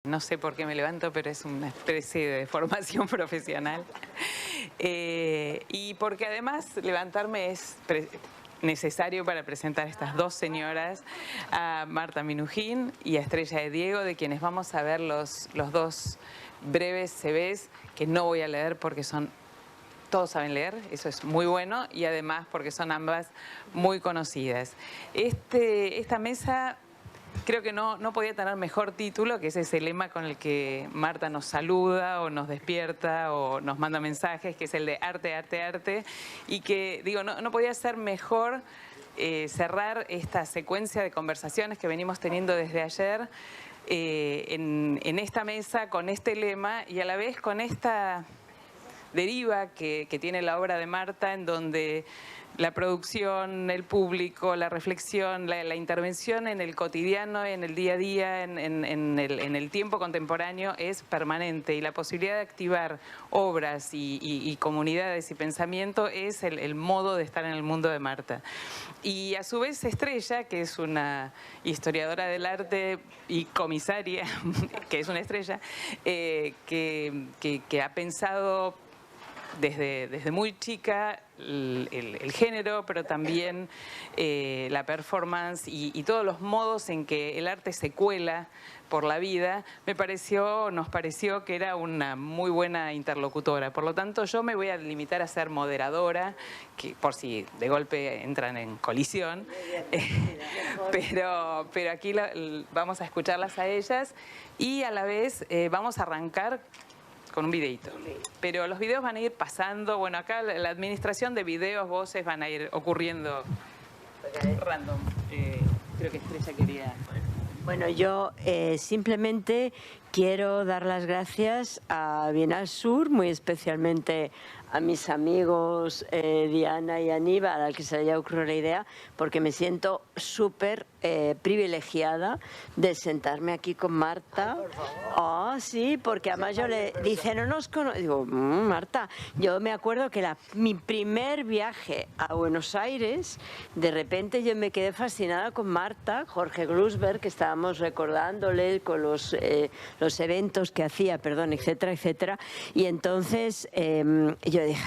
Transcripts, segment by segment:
No sé por qué me levanto, pero es una especie de formación profesional. Y porque además levantarme es necesario para presentar a estas dos señoras, a Marta Minujín y a Estrella de Diego, de quienes vamos a ver los dos breves CVs, que no voy a leer porque todos saben leer, eso es muy bueno, y además porque son ambas muy conocidas. Esta mesa creo que no podía tener mejor título, que es ese lema con el que Marta nos saluda o nos despierta o nos manda mensajes, que es el de arte, arte, arte, y que, digo, no podía ser mejor cerrar esta secuencia de conversaciones que venimos teniendo desde ayer en esta mesa con este lema y a la vez con esta deriva que tiene la obra de Marta, en donde la producción, el público, la reflexión, la intervención en el cotidiano, en el día a día, en el tiempo contemporáneo es permanente, y la posibilidad de activar obras y comunidades y pensamiento es el modo de estar en el mundo de Marta. Y a su vez Estrella, que es una historiadora del arte y comisaria, que es una estrella, que ha pensado desde muy chica el género, pero también la performance y todos los modos en que el arte se cuela por la vida, nos pareció que era una muy buena interlocutora. Por lo tanto, yo me voy a limitar a ser moderadora, que por si de golpe entran en colisión, pero aquí vamos a escucharlas a ellas y a la vez vamos a arrancar con un videito. Pero los videos van a ir pasando, bueno, acá la administración de videos, voces van a ir ocurriendo random. Creo que Estrella quería... Bueno, yo simplemente quiero dar las gracias a Bienal Sur, muy especialmente a mis amigos Diana y Aníbal, al que se le haya ocurrido la idea, porque me siento súper privilegiada de sentarme aquí con Marta. Oh, sí, porque además yo le dice, no nos conozco. Digo, Marta, yo me acuerdo que mi primer viaje a Buenos Aires, de repente yo me quedé fascinada con Marta, Jorge Glusberg, que estábamos recordándole con los eventos que hacía, perdón, etcétera, etcétera. Y entonces yo dije,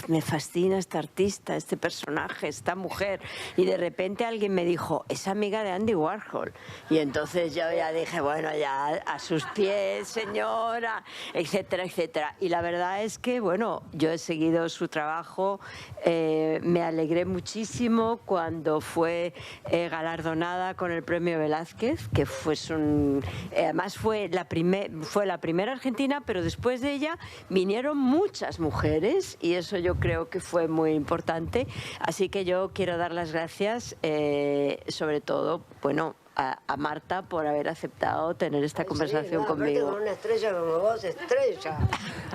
me fascina esta artista, este personaje, esta mujer. Y de repente alguien me dijo, es amiga de Andy Warhol. Y entonces yo ya dije, bueno, ya a sus pies, señora, etcétera, etcétera. Y la verdad es que, bueno, yo he seguido su trabajo, me alegré muchísimo cuando fue galardonada con el premio Velázquez, que además fue la primera argentina, pero después de ella vinieron muchas mujeres y eso yo creo que fue muy importante. Así que yo quiero dar las gracias, sobre todo, bueno, a Marta por haber aceptado tener esta conversación conmigo. Con una estrella como vos, Estrella.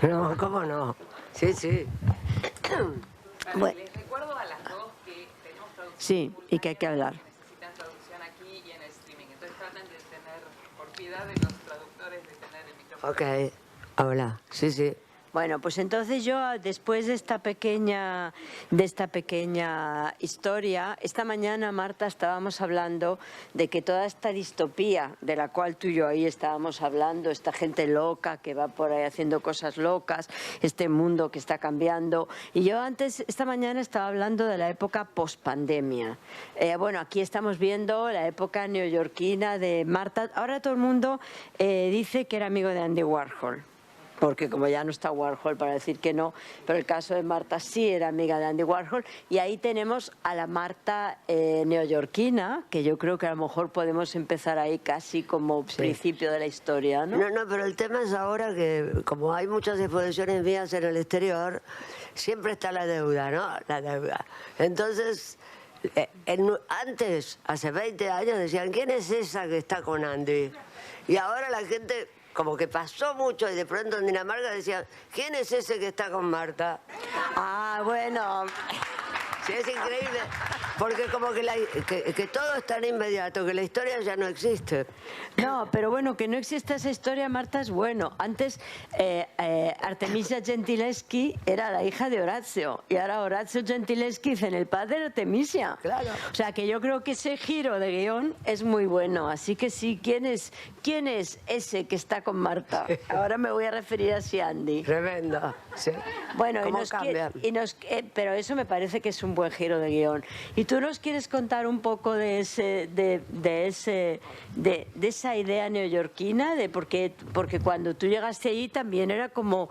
No, ¿cómo no? Sí, sí. Bueno, les recuerdo a las dos que tenemos traducción. Sí, y que hay que hablar. Necesitan traducción aquí y en el streaming. Entonces traten de tener, por piedad de los traductores, de tener el micrófono. Ok, habla. Sí, sí. Bueno, pues entonces yo, después de esta pequeña historia, esta mañana, Marta, estábamos hablando de que toda esta distopía de la cual tú y yo ahí estábamos hablando, esta gente loca que va por ahí haciendo cosas locas, este mundo que está cambiando. Y yo antes, esta mañana, estaba hablando de la época post-pandemia. Bueno, aquí estamos viendo la época neoyorquina de Marta. Ahora todo el mundo dice que era amigo de Andy Warhol, porque como ya no está Warhol para decir que no, pero el caso de Marta sí era amiga de Andy Warhol. Y ahí tenemos a la Marta neoyorquina, que yo creo que a lo mejor podemos empezar ahí casi como principio de la historia, ¿no? No, pero el tema es ahora que, como hay muchas exposiciones mías en el exterior, siempre está la deuda, ¿no? La deuda. Entonces, antes, hace 20 años, decían, ¿quién es esa que está con Andy? Y ahora la gente... como que pasó mucho y de pronto en Dinamarca decían, ¿quién es ese que está con Marta? Ah, bueno, Sí, es increíble, porque como que todo es tan inmediato, que la historia ya no existe. No, pero bueno, que no exista esa historia, Marta, es bueno. Antes, Artemisia Gentileschi era la hija de Horacio, y ahora Horacio Gentileschi es el padre de Artemisia. Claro. O sea, que yo creo que ese giro de guión es muy bueno. Así que sí, ¿quién es ese que está con Marta? Ahora me voy a referir a Andy. Tremendo, sí. Bueno, ¿Cómo cambia? pero eso me parece que es un buen giro de guión. ¿Y tú nos quieres contar un poco de esa idea neoyorquina? Porque cuando tú llegaste allí también era como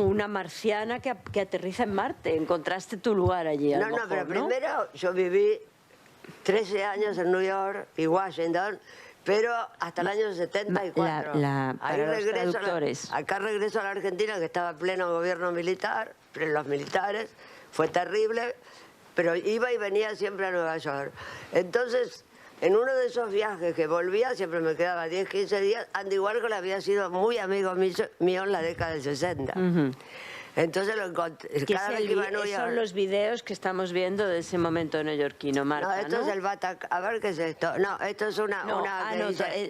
una marciana que aterriza en Marte. Encontraste tu lugar allí. No, pero primero yo viví 13 años en New York y Washington, pero hasta el año 74. Para los traductores. Acá regreso a la Argentina, que estaba en pleno gobierno militar, los militares, fue terrible, pero iba y venía siempre a Nueva York. Entonces, en uno de esos viajes que volvía, siempre me quedaba 10, 15 días, Andy Warhol había sido muy amigo mío en la década del 60. Entonces lo encontré. Cada vez que iba a Nueva York. Son los videos que estamos viendo de ese momento neoyorquino, Marta, No, esto es el Bataclan. A ver qué es esto. No, esto es una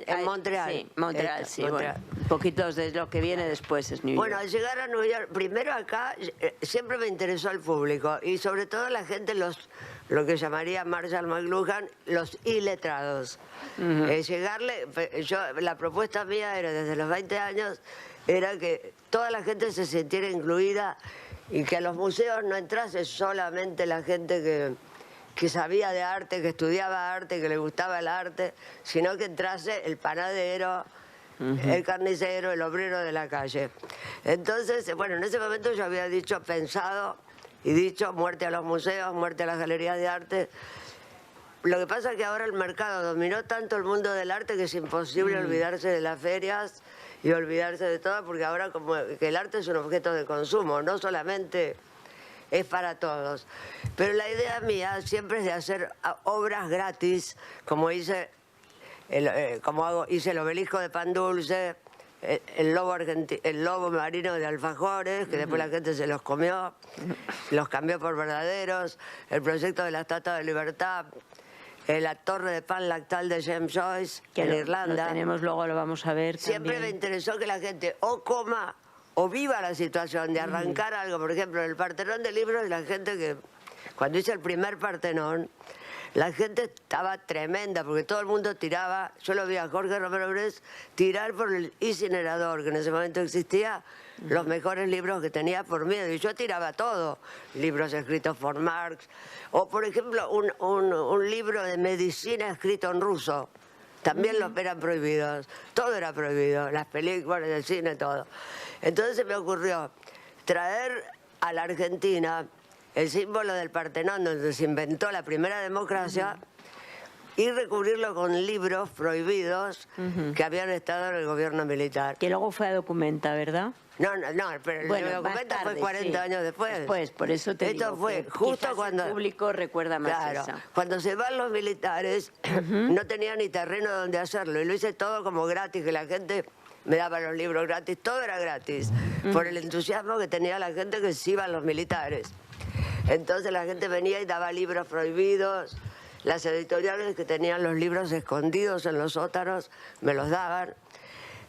en Montreal. Sí, Montreal, Esto, sí. Montreal. Bueno, poquitos de lo que viene después es New York. Bueno, al llegar a Nueva York, primero acá siempre me interesó el público y sobre todo la gente, lo que llamaría Marshall McLuhan, los iletrados. La propuesta mía era desde los 20 años, era que toda la gente se sintiera incluida y que a los museos no entrase solamente la gente que sabía de arte, que estudiaba arte, que le gustaba el arte, sino que entrase el panadero, el carnicero, el obrero de la calle. Entonces, bueno, en ese momento yo había pensado y dicho muerte a los museos, muerte a las galerías de arte. Lo que pasa es que ahora el mercado dominó tanto el mundo del arte que es imposible olvidarse de las ferias y olvidarse de todo, porque ahora como que el arte es un objeto de consumo, no solamente es para todos. Pero la idea mía siempre es de hacer obras gratis, como hice hice el obelisco de Pan Dulce, el lobo marino de alfajores, que después la gente se los comió, los cambió por verdaderos, el proyecto de la Estatua de Libertad, la torre de pan lactal de James Joyce, que en Irlanda. Lo tenemos, luego lo vamos a ver. Siempre también. me interesó que la gente o coma o viva la situación de arrancar algo. Por ejemplo, en el Partenón de libros, la gente que, cuando hice el primer Partenón, la gente estaba tremenda, porque todo el mundo tiraba. Yo lo vi a Jorge Romero Bress tirar por el incinerador, que en ese momento existía, los mejores libros que tenía por miedo. Y yo tiraba todo, libros escritos por Marx, o por ejemplo un libro de medicina escrito en ruso. También los eran prohibidos, todo era prohibido, las películas, el cine, todo. Entonces se me ocurrió traer a la Argentina el símbolo del Partenón, donde se inventó la primera democracia, y recubrirlo con libros prohibidos que habían estado en el gobierno militar. Que luego fue a Documenta, ¿verdad? No, pero el Documenta fue 40 años después. Después, por eso te digo. Esto fue que justo cuando el público recuerda más claro, esa. cuando se van los militares, no tenía ni terreno donde hacerlo, y lo hice todo como gratis, que la gente me daba los libros gratis, todo era gratis, por el entusiasmo que tenía la gente que se iban los militares. Entonces la gente venía y daba libros prohibidos, las editoriales que tenían los libros escondidos en los sótanos me los daban,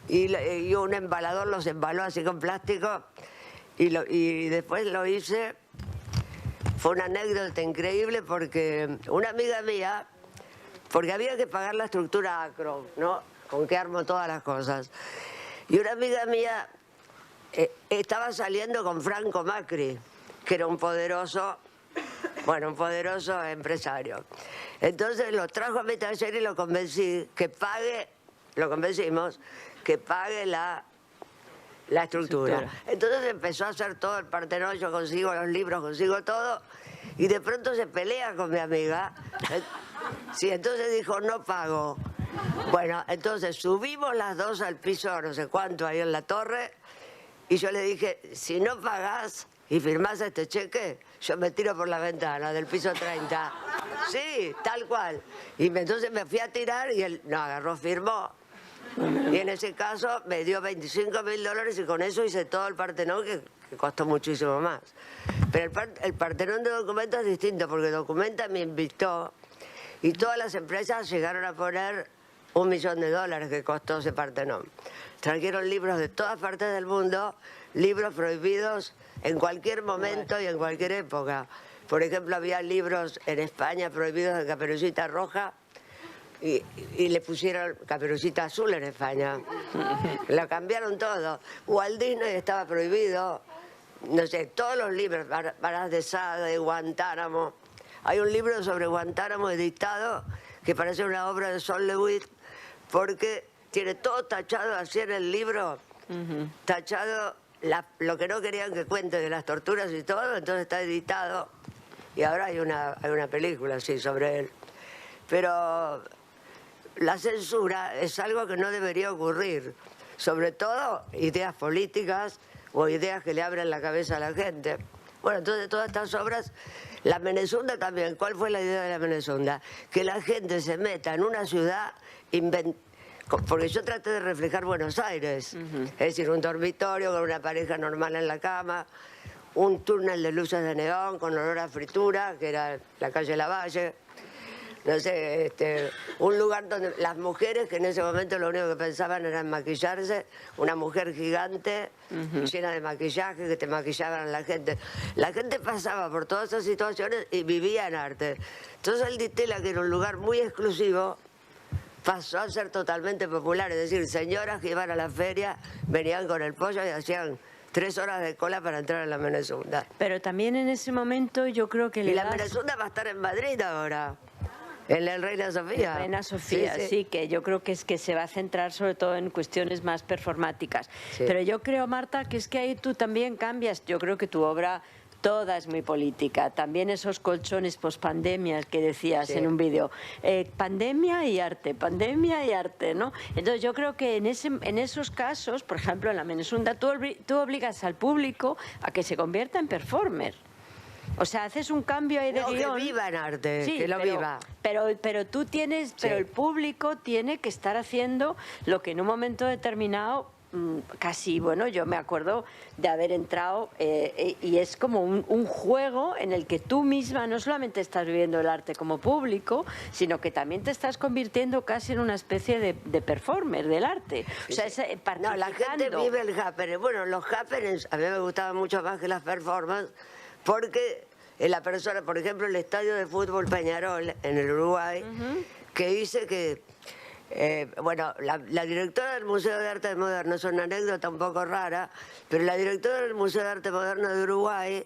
y un embalador los embaló así con plástico, y después lo hice. Fue una anécdota increíble porque una amiga mía, porque había que pagar la estructura Acro, ¿no? Con que armo todas las cosas. Y una amiga mía estaba saliendo con Franco Macri, que era un poderoso empresario. Entonces lo trajo a mi taller y lo convencí que pague, lo convencimos, que pague la estructura. Entonces empezó a hacer todo el Partenón, yo consigo los libros, consigo todo, y de pronto se pelea con mi amiga. Sí, entonces dijo, no pago. Bueno, entonces subimos las dos al piso, no sé cuánto, ahí en la torre, y yo le dije, si no pagás y firmás este cheque, yo me tiro por la ventana del piso 30. Sí, tal cual. Y entonces me fui a tirar y él no agarró, firmó. Y en ese caso me dio $25.000 y con eso hice todo el Partenón, que costó muchísimo más. Pero el Partenón de Documenta es distinto, porque Documenta me invitó y todas las empresas llegaron a poner $1 millón que costó ese Partenón. Trajeron libros de todas partes del mundo, libros prohibidos en cualquier momento y en cualquier época. Por ejemplo, había libros en España prohibidos de Caperucita Roja y le pusieron Caperucita Azul en España. Lo cambiaron todo. Walt Disney estaba prohibido. No sé, todos los libros, Varas de Sade, Guantánamo. Hay un libro sobre Guantánamo editado que parece una obra de Sol Lewitt porque tiene todo tachado así en el libro, tachado lo que no querían que cuente de las torturas y todo, entonces está editado y ahora hay una película así sobre él. Pero la censura es algo que no debería ocurrir, sobre todo ideas políticas o ideas que le abren la cabeza a la gente. Bueno, entonces todas estas obras, la Menezunda también, ¿cuál fue la idea de la Menezunda? Que la gente se meta en una ciudad porque yo traté de reflejar Buenos Aires, es decir, un dormitorio con una pareja normal en la cama, un túnel de luces de neón con olor a fritura, que era la calle Lavalle, no sé, un lugar donde las mujeres, que en ese momento lo único que pensaban era en maquillarse, una mujer gigante, llena de maquillaje, que te maquillaban a la gente. La gente pasaba por todas esas situaciones y vivía en arte. Entonces el Ditela, que era un lugar muy exclusivo, pasó a ser totalmente popular. Es decir, señoras que iban a la feria, venían con el pollo y hacían 3 horas de cola para entrar a la Menezunda. Pero también en ese momento yo creo que... Y la Menezunda va a estar en Madrid ahora. En la Reina Sofía. Reina Sofía, sí, que yo creo que se va a centrar sobre todo en cuestiones más performáticas. Sí. Pero yo creo, Marta, que es que ahí tú también cambias. Yo creo que tu obra toda es muy política. También esos colchones pospandemia que decías en un vídeo. Pandemia y arte, ¿no? Entonces yo creo que en esos casos, por ejemplo, en la Menezunda, tú obligas al público a que se convierta en performer. O sea, haces un cambio ahí de guión. Que viva en arte, sí, que lo viva. Pero tú tienes, pero el público tiene que estar haciendo lo que en un momento determinado, casi, bueno, yo me acuerdo de haber entrado y es como un juego en el que tú misma no solamente estás viviendo el arte como público, sino que también te estás convirtiendo casi en una especie de performer del arte. O sea, no, la gente vive el happening. Bueno, los happenings a mí me gustaban mucho más que las performances, porque la persona, por ejemplo, el estadio de fútbol Peñarol en el Uruguay, que dice que, bueno, la directora del Museo de Arte Moderno, es una anécdota un poco rara, pero la directora del Museo de Arte Moderno de Uruguay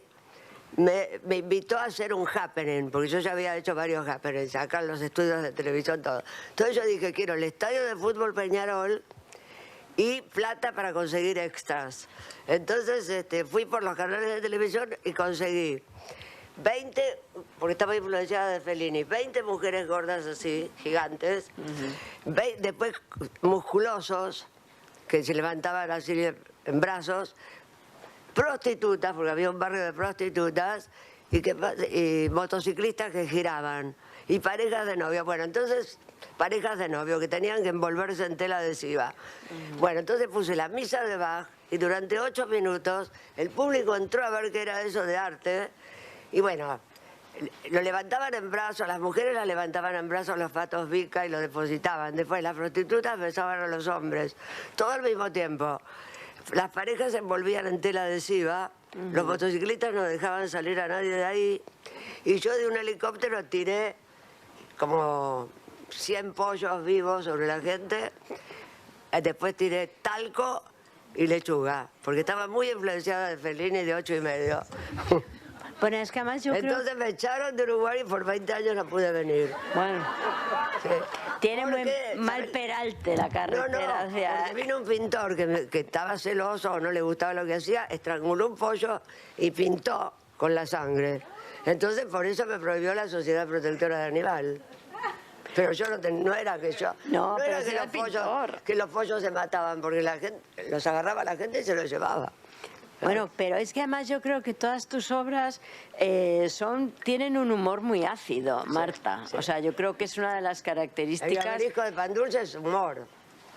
me invitó a hacer un happening, porque yo ya había hecho varios happenings, acá en los estudios de televisión, todo. Entonces yo dije, quiero el estadio de fútbol Peñarol y plata para conseguir extras. Entonces fui por los canales de televisión y conseguí 20, porque estaba influenciada de Fellini, 20 mujeres gordas así, gigantes, después musculosos, que se levantaban así en brazos, prostitutas, porque había un barrio de prostitutas, y motociclistas que giraban, y parejas de novio. Bueno, entonces, parejas de novio que tenían que envolverse en tela adhesiva. Bueno, entonces puse la misa de Bach, y durante 8 minutos el público entró a ver qué era eso de arte, y bueno, lo levantaban en brazos, las mujeres la levantaban en brazos los patos Vica y lo depositaban. Después las prostitutas besaban a los hombres, todo al mismo tiempo. Las parejas se envolvían en tela adhesiva, los motociclistas no dejaban salir a nadie de ahí, y yo de un helicóptero tiré como 100 pollos vivos sobre la gente, después tiré talco y lechuga, porque estaba muy influenciada de Fellini de 8,5. Bueno, es que además yo Entonces me echaron de Uruguay y por 20 años no pude venir. Bueno, sí. Tiene muy mal peralte la carretera. No, porque vino un pintor que estaba celoso o no le gustaba lo que hacía, estranguló un pollo y pintó con la sangre. Entonces por eso me prohibió la Sociedad Protectora de Animal. Pero yo no era que yo... No era que los pollos se mataban, porque la gente los agarraba la gente y se los llevaba. Bueno, pero es que además yo creo que todas tus obras tienen un humor muy ácido, Marta. Sí. O sea, yo creo que es una de las características... El disco de Pan Dulce es humor.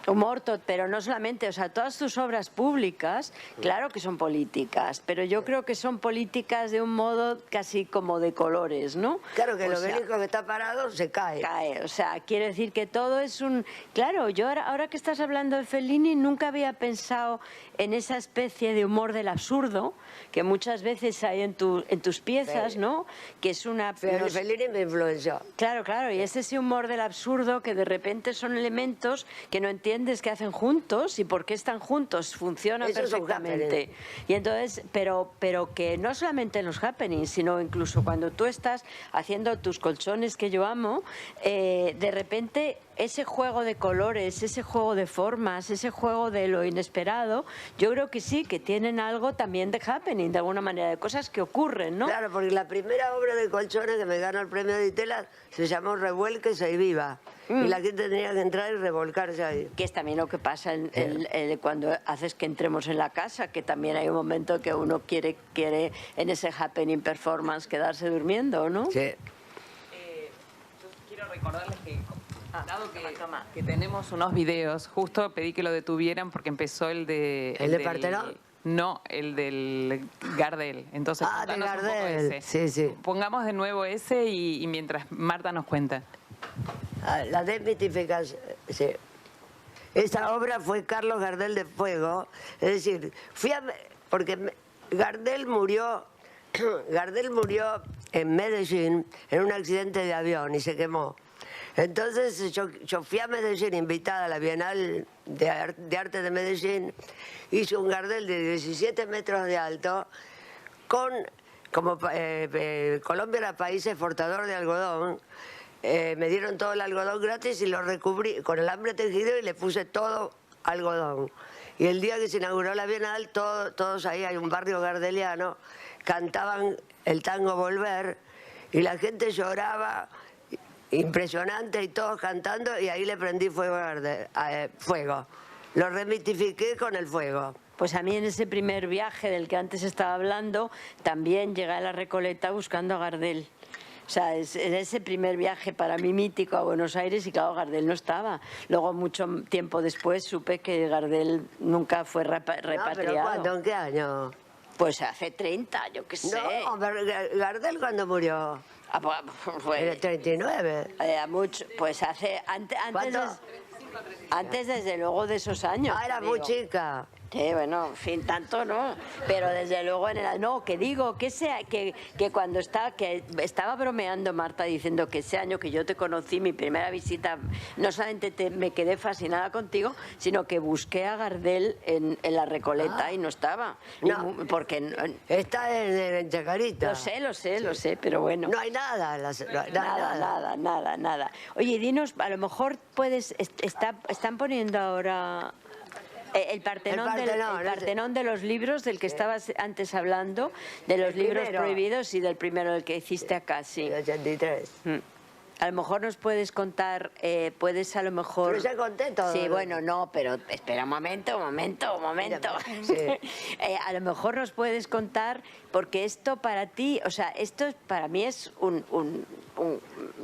Humor, pero no solamente, o sea, todas tus obras públicas, claro que son políticas, pero yo creo que son políticas de un modo casi como de colores, ¿no? Claro que o el sea, obelisco que está parado se cae. o sea, quiere decir que todo es un... Claro, yo ahora que estás hablando de Fellini nunca había pensado en esa especie de humor del absurdo que muchas veces hay en tus piezas, Sí. ¿no? Que es una... Fellini me influenció. Claro, claro, y es ese humor del absurdo que de repente son elementos que no entiendes qué hacen juntos y por qué están juntos, funcionan Eso es un perfectamente. Y entonces, pero que no solamente en los happenings, sino incluso cuando tú estás haciendo tus colchones que yo amo, de repente ese juego de colores, ese juego de formas, ese juego de lo inesperado, yo creo que sí, que tienen algo también de happening, de alguna manera, de cosas que ocurren, ¿no? Claro, porque la primera obra de colchones que me ganó el premio de Itela se llamó Revuélquese y viva. Y la gente tenía que entrar y revolcarse ahí. Que es también lo que pasa cuando haces que entremos en la casa, que también hay un momento que uno quiere en ese happening performance quedarse durmiendo, ¿no? Sí. Yo quiero recordarles que, dado que tenemos unos videos, justo pedí que lo detuvieran porque empezó el de... ¿El de Partenón? No, el del Gardel. Entonces, Ah, de contanos un poco Gardel. ese. Sí, sí. Pongamos de nuevo ese y mientras Marta nos cuenta. La desmitificación, sí. Esa obra fue Carlos Gardel de Fuego, es decir, porque Gardel murió en Medellín en un accidente de avión y se quemó. Entonces yo fui a Medellín invitada a la Bienal de Arte de Medellín, hice un Gardel de 17 metros de alto como Colombia era país exportador de algodón. Me dieron todo el algodón gratis y lo recubrí con el alambre tejido y le puse todo algodón. Y el día que se inauguró la Bienal, todos ahí, hay un barrio gardeliano, cantaban el tango Volver y la gente lloraba, impresionante, y todos cantando, y ahí le prendí fuego a fuego. Lo remitifiqué con el fuego. Pues a mí en ese primer viaje del que antes estaba hablando, también llegué a la Recoleta buscando a Gardel. O sea, en ese primer viaje para mí mítico a Buenos Aires, y claro, Gardel no estaba. Luego, mucho tiempo después, supe que Gardel nunca fue repatriado. No, ¿pero cuándo? ¿En qué año? Pues hace 30, yo qué sé. No, pero Gardel, ¿cuándo murió? Fue, En el 39. Mucho, pues antes desde luego de esos años. Ah, era te muy digo. chica. Sí, bueno, en fin, tanto no, pero desde luego no, que digo, que cuando estaba bromeando Marta diciendo que ese año que yo te conocí, mi primera visita, no solamente me quedé fascinada contigo, sino que busqué a Gardel en la Recoleta y no estaba. No. Porque Está en Chacarita. lo sé, pero bueno. No hay nada. Nada. Oye, dinos, a lo mejor están poniendo ahora... El Partenón de los libros del que estabas antes hablando, de los libros prohibidos y del primero, el que hiciste acá, sí. El 83. A lo mejor nos puedes contar, puedes a lo mejor... Pero ya conté todo. Sí, bueno, no, pero espera un momento. Sí. A lo mejor nos puedes contar, porque esto para ti, o sea, esto para mí es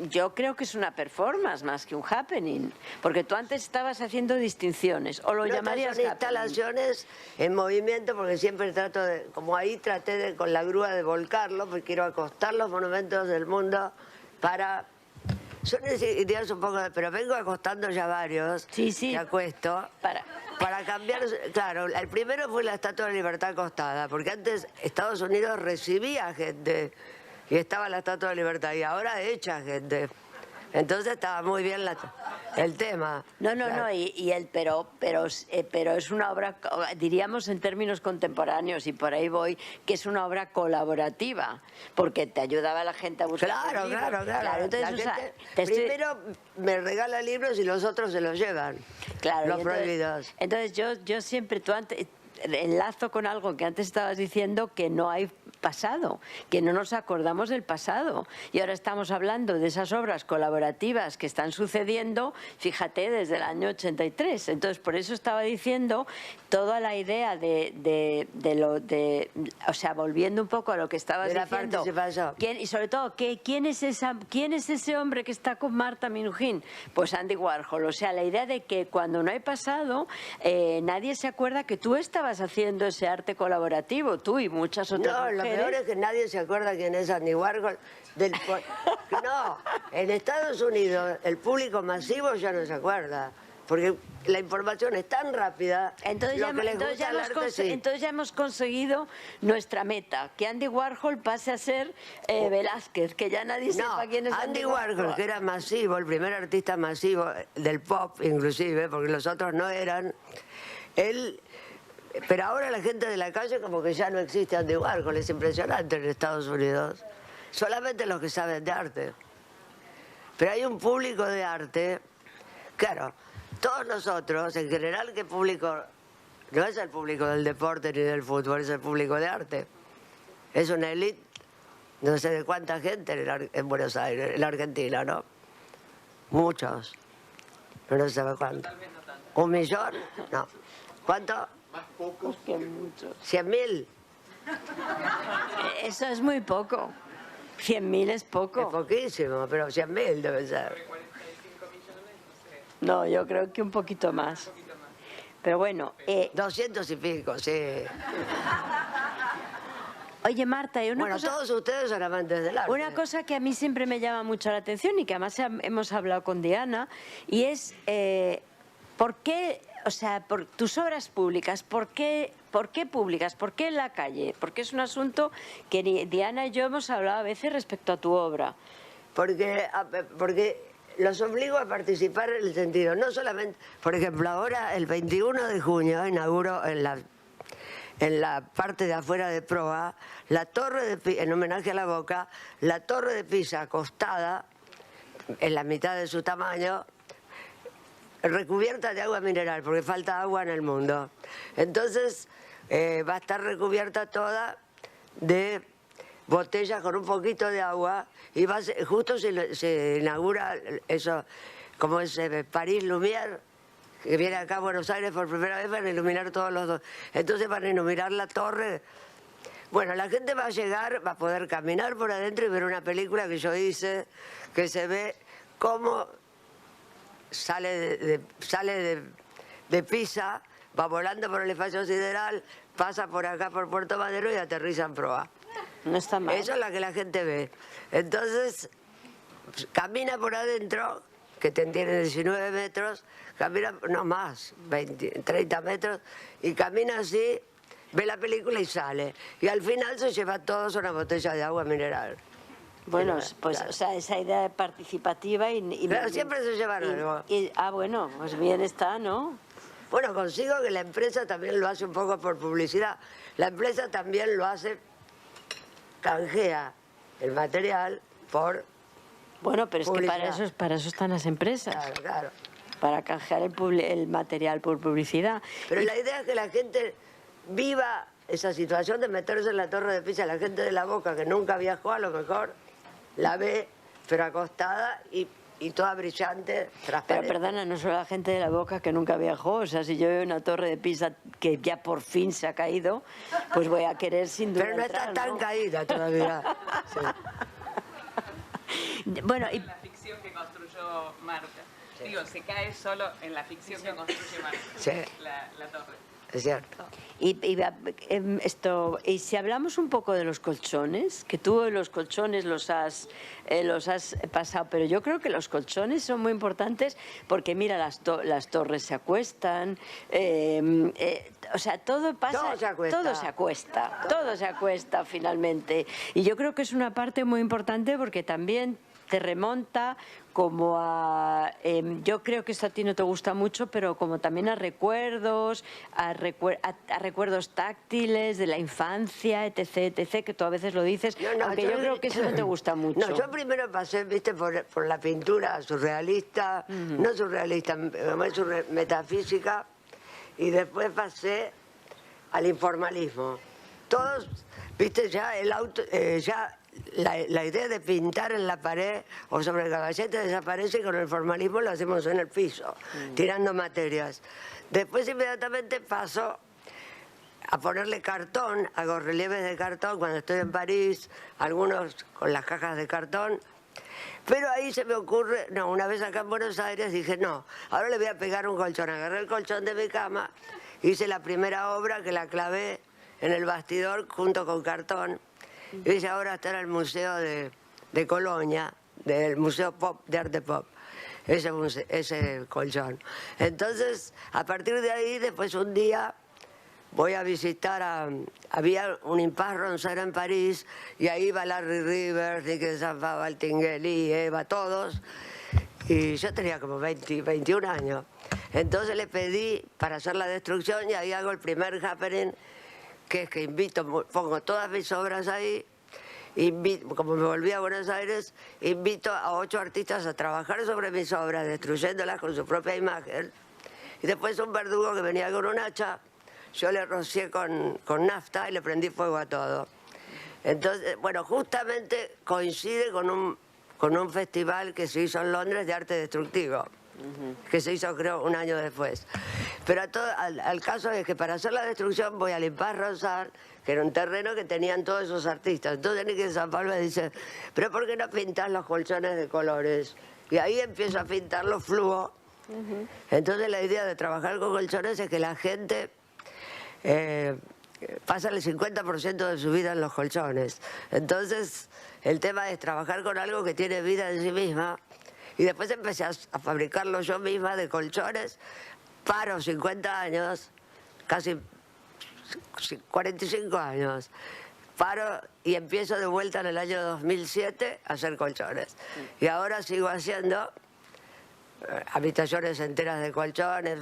yo creo que es una performance más que un happening, porque tú antes estabas haciendo distinciones, o lo llamarías son happening. instalaciones en movimiento, porque siempre trato de, como ahí traté con la grúa de volcarlo, porque quiero acostar los monumentos del mundo para... Son ideas un poco, pero vengo acostando ya varios, Sí. que acuesto, para cambiar, claro, el primero fue la Estatua de la Libertad acostada, porque antes Estados Unidos recibía gente y estaba la Estatua de la Libertad, y ahora echa gente. Entonces estaba muy bien el tema. No, Claro. pero es una obra, diríamos en términos contemporáneos, y por ahí voy, que es una obra colaborativa, porque te ayudaba a la gente a buscar Claro. entonces, La gente primero me regala libros y los otros se los llevan. Claro, Los y entonces, prohibidos. Entonces yo siempre, tú antes, enlazo con algo que antes estabas diciendo, que no hay pasado, que no nos acordamos del pasado. Y ahora estamos hablando de esas obras colaborativas que están sucediendo, fíjate, desde el año 83. Entonces, por eso estaba diciendo toda la idea o sea, volviendo un poco a lo que estabas diciendo. Y sobre todo, ¿quién es ese hombre que está con Marta Minujín? Pues Andy Warhol. O sea, la idea de que cuando no hay pasado, nadie se acuerda que tú estabas haciendo ese arte colaborativo, tú y muchas otras mujeres. No, lo peor es que nadie se acuerda quién es Andy Warhol. No, en Estados Unidos el público masivo ya no se acuerda. Porque la información es tan rápida. Entonces ya hemos conseguido nuestra meta, que Andy Warhol pase a ser Velázquez, que ya nadie sepa quién es Andy Warhol, que era masivo, el primer artista masivo del pop inclusive, porque los otros no eran. Pero ahora la gente de la calle como que ya no existe Andy Warhol, es impresionante en Estados Unidos. Solamente los que saben de arte. Pero hay un público de arte, claro. Todos nosotros, en general, ¿qué público? No es el público del deporte ni del fútbol, es el público de arte. Es una élite, no sé de cuánta gente en Buenos Aires, en la Argentina, ¿no? Muchos, pero no se sabe cuánto. ¿1 millón? No. ¿Cuánto? Más pocos que muchos. 100.000. Eso es muy poco. 100.000 es poco. Es poquísimo, pero 100.000 debe ser. No, yo creo que un poquito más. Pero bueno... 200 y pico, sí. Oye, Marta, y una cosa... todos ustedes son amantes del arte. Una cosa que a mí siempre me llama mucho la atención y que además hemos hablado con Diana, y es ¿por qué, o sea, por tus obras públicas, ¿por qué públicas? ¿Por qué en la calle? Porque es un asunto que Diana y yo hemos hablado a veces respecto a tu obra. Porque los obligo a participar en el sentido, no solamente, por ejemplo, ahora el 21 de junio inauguro en la parte de afuera de proa, la torre de Pisa, en homenaje a la Boca, la torre de Pisa acostada, en la mitad de su tamaño, recubierta de agua mineral, porque falta agua en el mundo. Entonces va a estar recubierta toda de botellas con un poquito de agua, y justo se inaugura eso, como es París Lumière, que viene acá a Buenos Aires por primera vez para iluminar todos los dos. Entonces van a iluminar la torre. Bueno, la gente va a llegar, va a poder caminar por adentro y ver una película que yo hice, que se ve cómo sale de Pisa, va volando por el espacio sideral, pasa por acá por Puerto Madero y aterriza en proa. No está mal. Eso es lo que la gente ve. Entonces, camina por adentro, que tiene 19 metros, camina, no más, 20, 30 metros, y camina así, ve la película y sale. Y al final se lleva todos una botella de agua mineral. Bueno, pues claro. O sea, esa idea participativa Pero siempre se llevan algo. Bueno, pues bien está, ¿no? Bueno, consigo que la empresa también lo hace un poco por publicidad. La empresa también lo hace, canjea el material por Bueno, pero es publicidad. Que para eso están las empresas. Claro, claro. Para canjear el material por publicidad. Pero la idea es que la gente viva esa situación de meterse en la torre de Pisa. La gente de la Boca, que nunca viajó, a lo mejor la ve, pero acostada y toda brillante, transparente. Pero perdona, no solo la gente de la Boca que nunca viajó, o sea, si yo veo una torre de Pisa que ya por fin se ha caído, pues voy a querer sin duda Pero no entrar, está tan ¿no? caída todavía. Sí. Bueno, y la ficción que construyó Marta. Sí. Digo, se cae solo en la ficción que construye Marta. Sí. La torre. Es cierto. Y si hablamos un poco de los colchones, que tú los colchones los has pasado, pero yo creo que los colchones son muy importantes porque mira, las torres se acuestan, o sea, todo pasa, todo se acuesta finalmente. Y yo creo que es una parte muy importante porque también te remonta como a, yo creo que esto a ti no te gusta mucho, pero como también a recuerdos, a recuerdos táctiles de la infancia, etc., etc., que tú a veces lo dices, aunque yo creo que eso no te gusta mucho. No, yo primero pasé, viste, por la pintura surrealista, no surrealista, metafísica, y después pasé al informalismo. todos, viste, ya el auto, ya la idea de pintar en la pared o sobre el caballete desaparece y con el formalismo lo hacemos en el piso, tirando materias. Después inmediatamente paso a ponerle cartón, hago relieves de cartón cuando estoy en París, algunos con las cajas de cartón. Pero ahí se me ocurre, no, una vez acá en Buenos Aires dije, no, ahora le voy a pegar un colchón. Agarré el colchón de mi cama, hice la primera obra que la clavé en el bastidor junto con cartón. Y dice, ahora está en el Museo de Colonia, del Museo Pop, de Arte Pop, ese colchón. Entonces, a partir de ahí, después un día voy a visitar había un Impasse Roncero en París, y ahí iba Larry Rivers, Nicky Zaffa, Tinguely, Eva, todos. Y yo tenía como 21 años. Entonces le pedí para hacer la destrucción, y ahí hago el primer happening, que es que invito, pongo todas mis obras ahí, como me volví a Buenos Aires, invito a 8 artistas a trabajar sobre mis obras, destruyéndolas con su propia imagen. Y después un verdugo que venía con un hacha, yo le rocié con nafta y le prendí fuego a todo. Entonces, bueno, justamente coincide con un festival que se hizo en Londres de arte destructivo, que se hizo creo un año después. Pero al caso es que para hacer la destrucción voy al Impasse Roncero, que era un terreno que tenían todos esos artistas. Entonces Nicky Zaffa me dice, pero ¿por qué no pintas los colchones de colores? Y ahí empiezo a pintar los fluos. Entonces la idea de trabajar con colchones es que la gente pasa el 50% de su vida en los colchones. Entonces el tema es trabajar con algo que tiene vida en sí misma. Y después empecé a fabricarlo yo misma de colchones. Paro 50 años, casi 45 años. Paro y empiezo de vuelta en el año 2007 a hacer colchones. Y ahora sigo haciendo habitaciones enteras de colchones,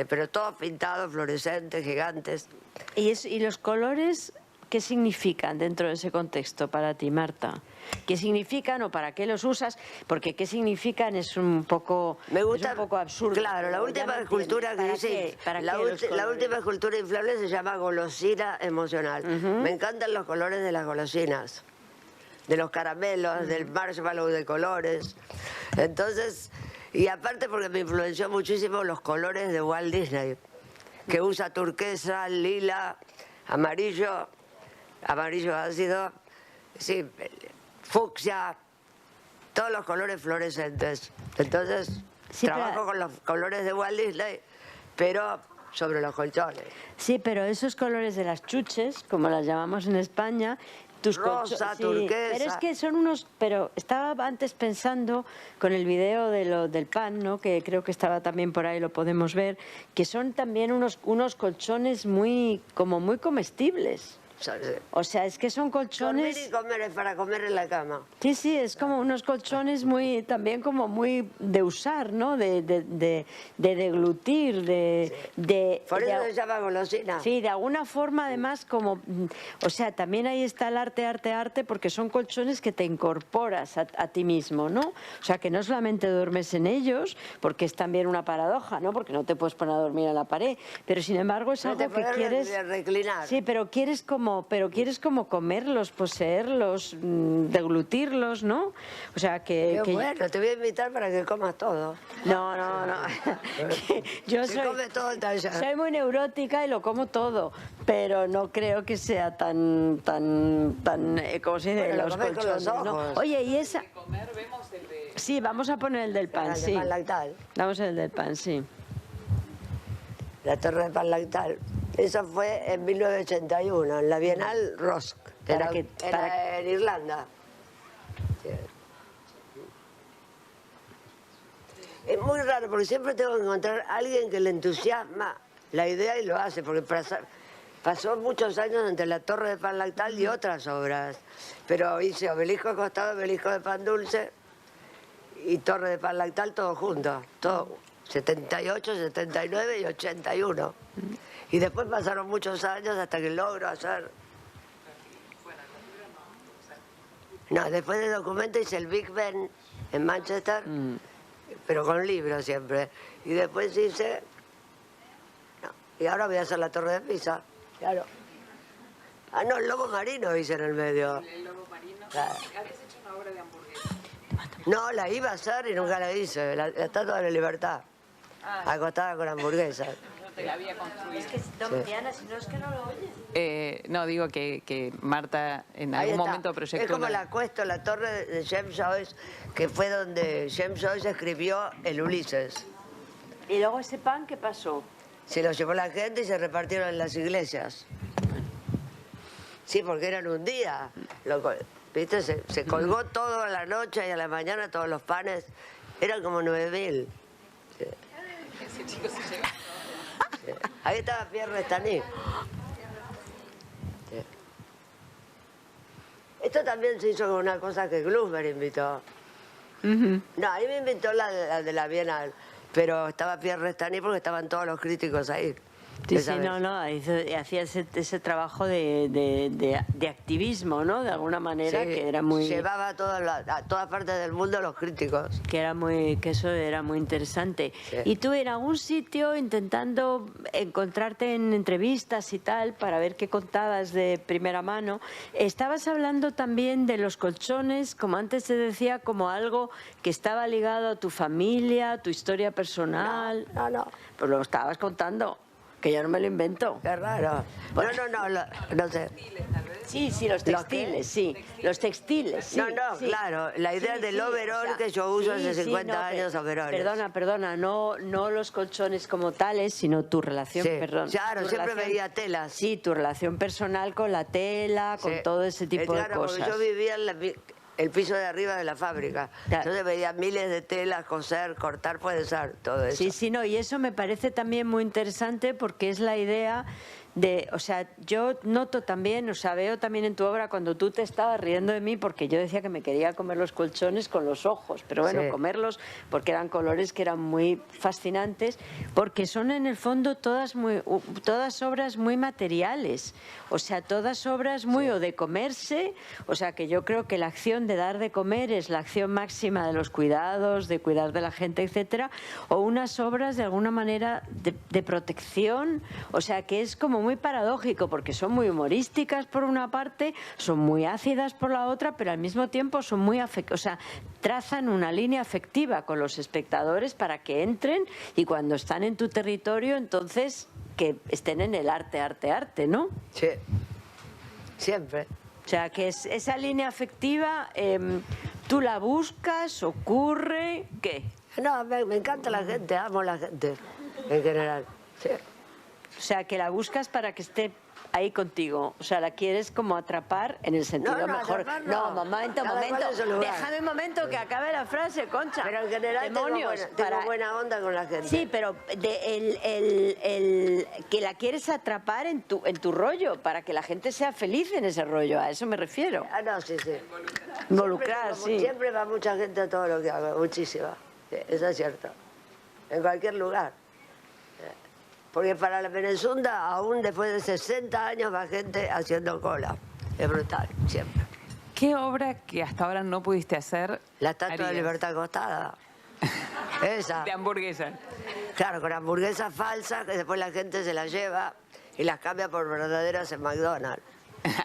pero todos pintados, fluorescentes, gigantes. ¿Y los colores qué significan dentro de ese contexto para ti, Marta? ¿Qué significan o para qué los usas? Porque qué significan es un poco, me gusta, es un poco absurdo. Claro, la última escultura que hice, la última escultura inflable se llama golosina emocional. Me encantan los colores de las golosinas, de los caramelos, del marshmallow de colores. Entonces, y aparte porque me influenció muchísimo los colores de Walt Disney, que usa turquesa, lila, amarillo ácido, sí, fucsia, todos los colores fluorescentes. Entonces, sí, trabajo con los colores de Walt Disney, pero sobre los colchones. Sí, pero esos colores de las chuches, como las llamamos en España, rosa, sí, turquesa. Pero es que son unos... Pero estaba antes pensando con el video del pan, ¿no? Que creo que estaba también por ahí, lo podemos ver, que son también unos colchones como muy comestibles. O sea, es que son colchones... Dormir y comer es para comer en la cama. Sí, sí, es como unos colchones también como muy de usar, ¿no? De deglutir, Por eso se llama golosina. Sí, de alguna forma además como... O sea, también ahí está el arte, porque son colchones que te incorporas a ti mismo, ¿no? O sea, que no solamente duermes en ellos, porque es también una paradoja, ¿no? Porque no te puedes poner a dormir en la pared, pero sin embargo es algo que quieres... reclinar. Sí, pero quieres como comerlos, poseerlos, deglutirlos, ¿no? O sea, bueno, te voy a invitar para que comas todo. No. Yo come todo el taller. Soy muy neurótica y lo como todo, pero no creo que sea tan ¿cómo se dice? Bueno, los colchones, ¿no? Oye, y esa... Sí, vamos a poner el del pan, sí. Pan lactal. Vamos a el del pan, sí. La torre de pan lactal. Eso fue en 1981, en la Bienal Rosk, en Irlanda. Es muy raro, porque siempre tengo que encontrar a alguien que le entusiasma la idea y lo hace, porque pasó muchos años entre la torre de pan lactal y otras obras. Pero hice obelisco acostado, obelisco de pan dulce y torre de pan lactal, todo junto, todo. 78, 79 y 81. Y después pasaron muchos años hasta que logro hacer... No, después de documento hice el Big Ben en Manchester, pero con libros siempre. Y después hice... No, y ahora voy a hacer la Torre de Pisa, claro. Ah, no, el lobo marino hice en el medio. El lobo marino. Claro. Habías hecho una obra de hamburguesa. No, la iba a hacer y nunca la hice. La Estatua de la Libertad. Acostada con hamburguesas. No te la había construido. Diana, si no es que no lo oyes. No, digo que Marta en Ahí algún está. momento proyectó Es como una- la cuesta, la torre de James Joyce, que fue donde James Joyce escribió el Ulises. ¿Y luego ese pan qué pasó? Se lo llevó la gente y se repartieron en las iglesias. Sí, porque eran un día. ¿Viste? Se colgó toda la noche y a la mañana todos los panes. Eran como 9.000. Ese chico se lleva. Sí. Ahí estaba Pierre Restany. Sí. Esto también se hizo con una cosa que Glusberg invitó. No, ahí me invitó la de la Bienal, pero estaba Pierre Restany porque estaban todos los críticos ahí. Sí, esa sí, vez. hacía ese trabajo de activismo, ¿no? De alguna manera, Sí, que era muy... llevaba a todas partes del mundo los críticos. que eso era muy interesante. Sí. Y tú en algún sitio intentando encontrarte en entrevistas y tal para ver qué contabas de primera mano, estabas hablando también de los colchones, como antes te decía, como algo que estaba ligado a tu familia, a tu historia personal. No, Pues lo estabas contando, que yo no me lo invento. qué raro. No sé. Sí, sí, los textiles, sí. Los textiles, sí. No, sí. claro, la idea del overall que yo uso hace 50 no, años, overoles. Perdona, no los colchones como tales, sino tu relación, Sí, perdón. claro, tu siempre relación- veía telas. Sí, tu relación personal con la tela, con Sí. todo ese tipo de Claro, cosas. porque yo vivía en el piso de arriba de la fábrica. Claro. Entonces veía miles de telas, coser, cortar, puede ser, todo eso. Sí, sí, no, y eso me parece también muy interesante porque es la idea de, o sea, yo noto también, o sea, veo también en tu obra cuando tú te estabas riendo de mí porque yo decía que me quería comer los colchones con los ojos, pero bueno, Sí. comerlos porque eran colores que eran muy fascinantes, porque son en el fondo todas obras muy materiales, o sea, todas obras muy o de comerse, o sea, que yo creo que la acción de dar de comer es la acción máxima de los cuidados, de cuidar de la gente, etcétera, o unas obras de alguna manera de protección, o sea, que es como muy paradójico porque son muy humorísticas por una parte, son muy ácidas por la otra, pero al mismo tiempo son muy o sea, trazan una línea afectiva con los espectadores para que entren y cuando están en tu territorio, entonces que estén en el arte, ¿no? Sí, siempre. O sea, que esa línea afectiva, tú la buscas, ocurre, ¿qué? No, me encanta la gente, amo la gente, en general. Sí. O sea, que la buscas para que esté ahí contigo. O sea, la quieres como atrapar en el sentido No, mejor. atrapar No, no. momento. Cada cual en su lugar. Déjame un momento que acabe la frase, Concha. Pero en general Demonios, tengo buena onda con la gente. Sí, pero que la quieres atrapar en tu rollo, para que la gente sea feliz en ese rollo. A eso me refiero. Ah, no, sí. Involucrar, Siempre, sí. Siempre va mucha gente a todo lo que hago, muchísima. Sí, eso es cierto. En cualquier lugar. Porque para la Menezunda, aún después de 60 años, va gente haciendo cola. Es brutal, siempre. ¿Qué obra que hasta ahora no pudiste hacer? La Estatua de harías? Libertad acostada. Esa. De hamburguesa. Claro, con hamburguesas falsas que después la gente se las lleva y las cambia por verdaderas en McDonald's.